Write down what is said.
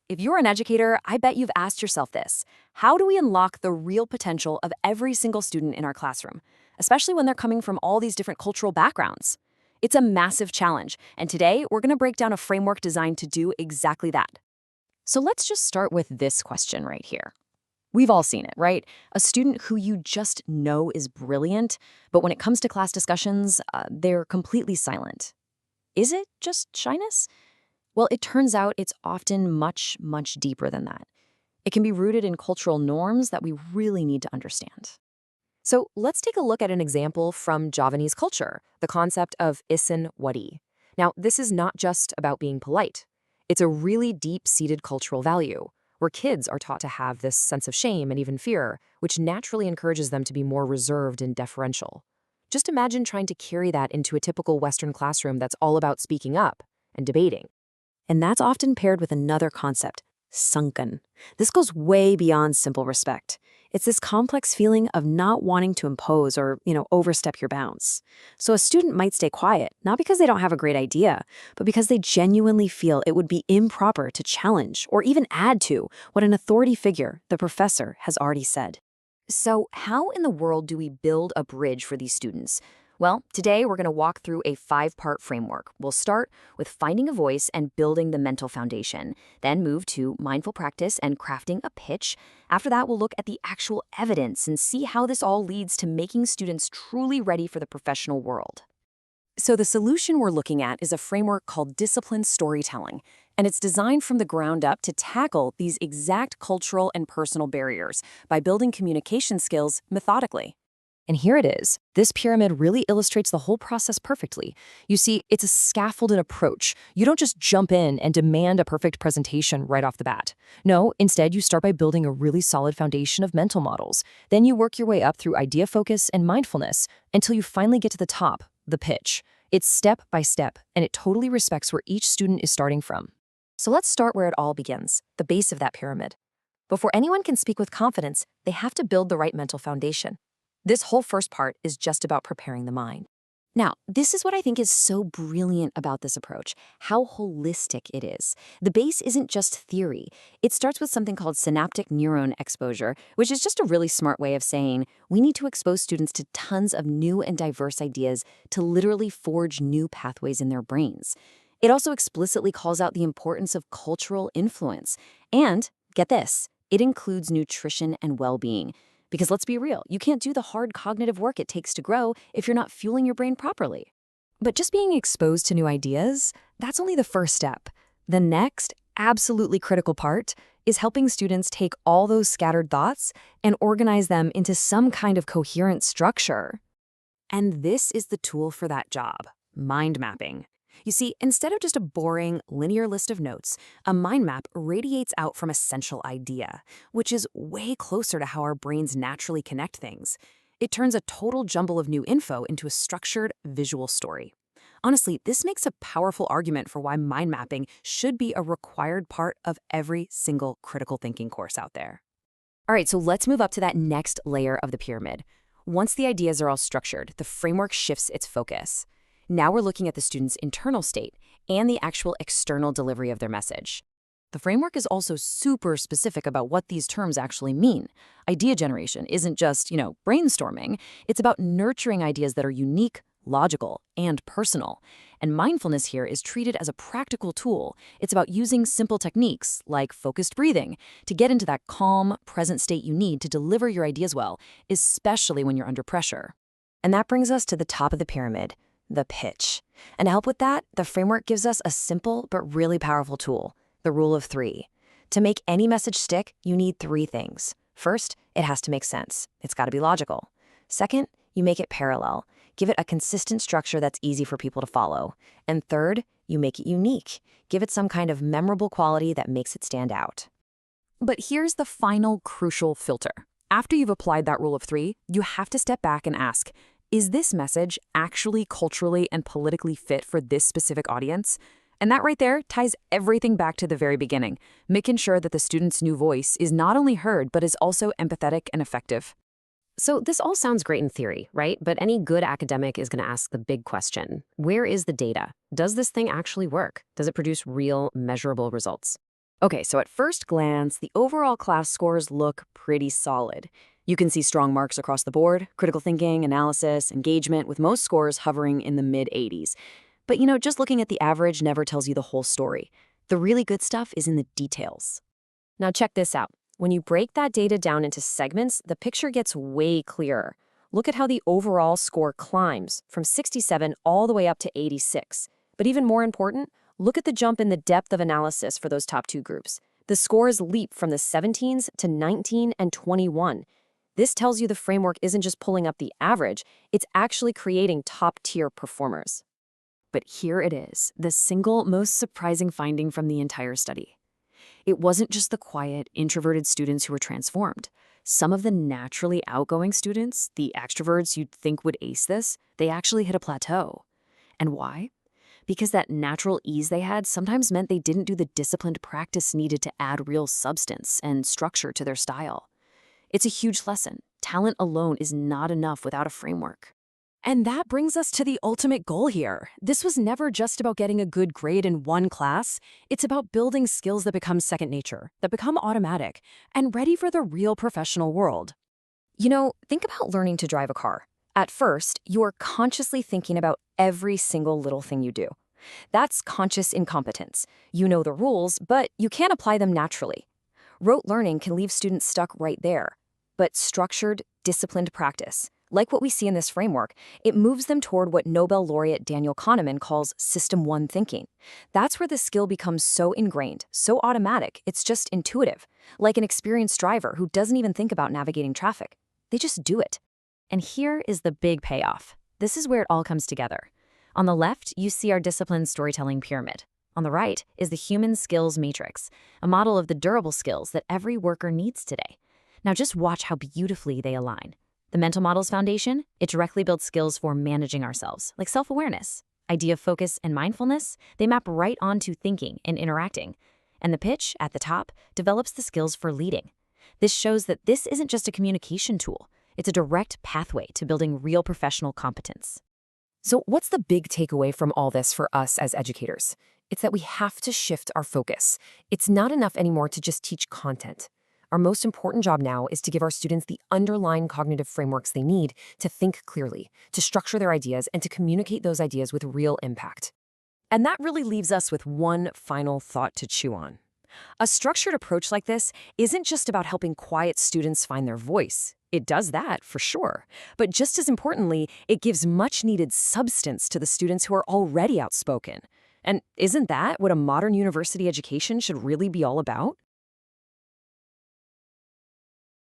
If you're an educator, I bet you've asked yourself this. How do we unlock the real potential of every single student in our classroom, especially when they're coming from all these different cultural backgrounds? It's a massive challenge, and today we're going to break down a framework designed to do exactly that. So let's just start with this question right here. We've all seen it, right? A student who you just know is brilliant, but when it comes to class discussions, they're completely silent. Is it just shyness? Well, it turns out it's often much, much deeper than that. It can be rooted in cultural norms that we really need to understand. So let's take a look at an example from Javanese culture, the concept of isin wadi. Now, this is not just about being polite. It's a really deep-seated cultural value, where kids are taught to have this sense of shame and even fear, which naturally encourages them to be more reserved and deferential. Just imagine trying to carry that into a typical Western classroom that's all about speaking up and debating. And that's often paired with another concept, sunken. This goes way beyond simple respect. It's this complex feeling of not wanting to impose or, overstep your bounds. So a student might stay quiet, not because they don't have a great idea, but because they genuinely feel it would be improper to challenge or even add to what an authority figure, the professor, has already said. So how in the world do we build a bridge for these students? Well, today we're going to walk through a 5-part framework. We'll start with finding a voice and building the mental foundation, then move to mindful practice and crafting a pitch. After that, we'll look at the actual evidence and see how this all leads to making students truly ready for the professional world. So the solution we're looking at is a framework called disciplined storytelling, and it's designed from the ground up to tackle these exact cultural and personal barriers by building communication skills methodically. And here it is. This pyramid really illustrates the whole process perfectly. You see, it's a scaffolded approach. You don't just jump in and demand a perfect presentation right off the bat. No, instead, you start by building a really solid foundation of mental models. Then you work your way up through idea focus and mindfulness until you finally get to the top, the pitch. It's step by step, and it totally respects where each student is starting from. So let's start where it all begins, the base of that pyramid. Before anyone can speak with confidence, they have to build the right mental foundation. This whole first part is just about preparing the mind. Now, this is what I think is so brilliant about this approach, how holistic it is. The base isn't just theory. It starts with something called synaptic neuron exposure, which is just a really smart way of saying we need to expose students to tons of new and diverse ideas to literally forge new pathways in their brains. It also explicitly calls out the importance of cultural influence. And, get this, it includes nutrition and well-being. Because let's be real, you can't do the hard cognitive work it takes to grow if you're not fueling your brain properly. But just being exposed to new ideas, that's only the first step. The next, absolutely critical part is helping students take all those scattered thoughts and organize them into some kind of coherent structure. And this is the tool for that job, mind mapping. You see, instead of just a boring, linear list of notes, a mind map radiates out from a central idea, which is way closer to how our brains naturally connect things. It turns a total jumble of new info into a structured, visual story. Honestly, this makes a powerful argument for why mind mapping should be a required part of every single critical thinking course out there. All right, so let's move up to that next layer of the pyramid. Once the ideas are all structured, the framework shifts its focus. Now we're looking at the student's internal state and the actual external delivery of their message. The framework is also super specific about what these terms actually mean. Idea generation isn't just, brainstorming. It's about nurturing ideas that are unique, logical, and personal. And mindfulness here is treated as a practical tool. It's about using simple techniques like focused breathing to get into that calm, present state you need to deliver your ideas well, especially when you're under pressure. And that brings us to the top of the pyramid, the pitch. And to help with that, the framework gives us a simple but really powerful tool, the rule of 3. To make any message stick, you need 3 things. First, it has to make sense. It's got to be logical. Second, you make it parallel. Give it a consistent structure that's easy for people to follow. And third, you make it unique. Give it some kind of memorable quality that makes it stand out. But here's the final crucial filter. After you've applied that rule of 3, you have to step back and ask, is this message actually culturally and politically fit for this specific audience? And that right there ties everything back to the very beginning, making sure that the student's new voice is not only heard, but is also empathetic and effective. So this all sounds great in theory, right? But any good academic is going to ask the big question. Where is the data? Does this thing actually work? Does it produce real, measurable results? Okay, so at first glance, the overall class scores look pretty solid. You can see strong marks across the board, critical thinking, analysis, engagement, with most scores hovering in the mid-80s. But just looking at the average never tells you the whole story. The really good stuff is in the details. Now check this out. When you break that data down into segments, the picture gets way clearer. Look at how the overall score climbs from 67 all the way up to 86. But even more important, look at the jump in the depth of analysis for those top two groups. The scores leap from the 17s to 19 and 21. This tells you the framework isn't just pulling up the average, it's actually creating top-tier performers. But here it is, the single most surprising finding from the entire study. It wasn't just the quiet, introverted students who were transformed. Some of the naturally outgoing students, the extroverts you'd think would ace this, they actually hit a plateau. And why? Because that natural ease they had sometimes meant they didn't do the disciplined practice needed to add real substance and structure to their style. It's a huge lesson. Talent alone is not enough without a framework. And that brings us to the ultimate goal here. This was never just about getting a good grade in one class. It's about building skills that become second nature, that become automatic, and ready for the real professional world. Think about learning to drive a car. At first, you're consciously thinking about every single little thing you do. That's conscious incompetence. You know the rules, but you can't apply them naturally. Rote learning can leave students stuck right there. But structured, disciplined practice, like what we see in this framework, it moves them toward what Nobel laureate Daniel Kahneman calls System 1 thinking. That's where the skill becomes so ingrained, so automatic, it's just intuitive, like an experienced driver who doesn't even think about navigating traffic. They just do it. And here is the big payoff. This is where it all comes together. On the left, you see our discipline storytelling pyramid. On the right is the human skills matrix, a model of the durable skills that every worker needs today. Now just watch how beautifully they align. The mental models foundation, it directly builds skills for managing ourselves, like self-awareness. Idea focus and mindfulness, they map right onto thinking and interacting. And the pitch, at the top, develops the skills for leading. This shows that this isn't just a communication tool. It's a direct pathway to building real professional competence. So what's the big takeaway from all this for us as educators? It's that we have to shift our focus. It's not enough anymore to just teach content. Our most important job now is to give our students the underlying cognitive frameworks they need to think clearly, to structure their ideas, and to communicate those ideas with real impact. And that really leaves us with one final thought to chew on. A structured approach like this isn't just about helping quiet students find their voice. It does that, for sure. But just as importantly, it gives much-needed substance to the students who are already outspoken. And isn't that what a modern university education should really be all about?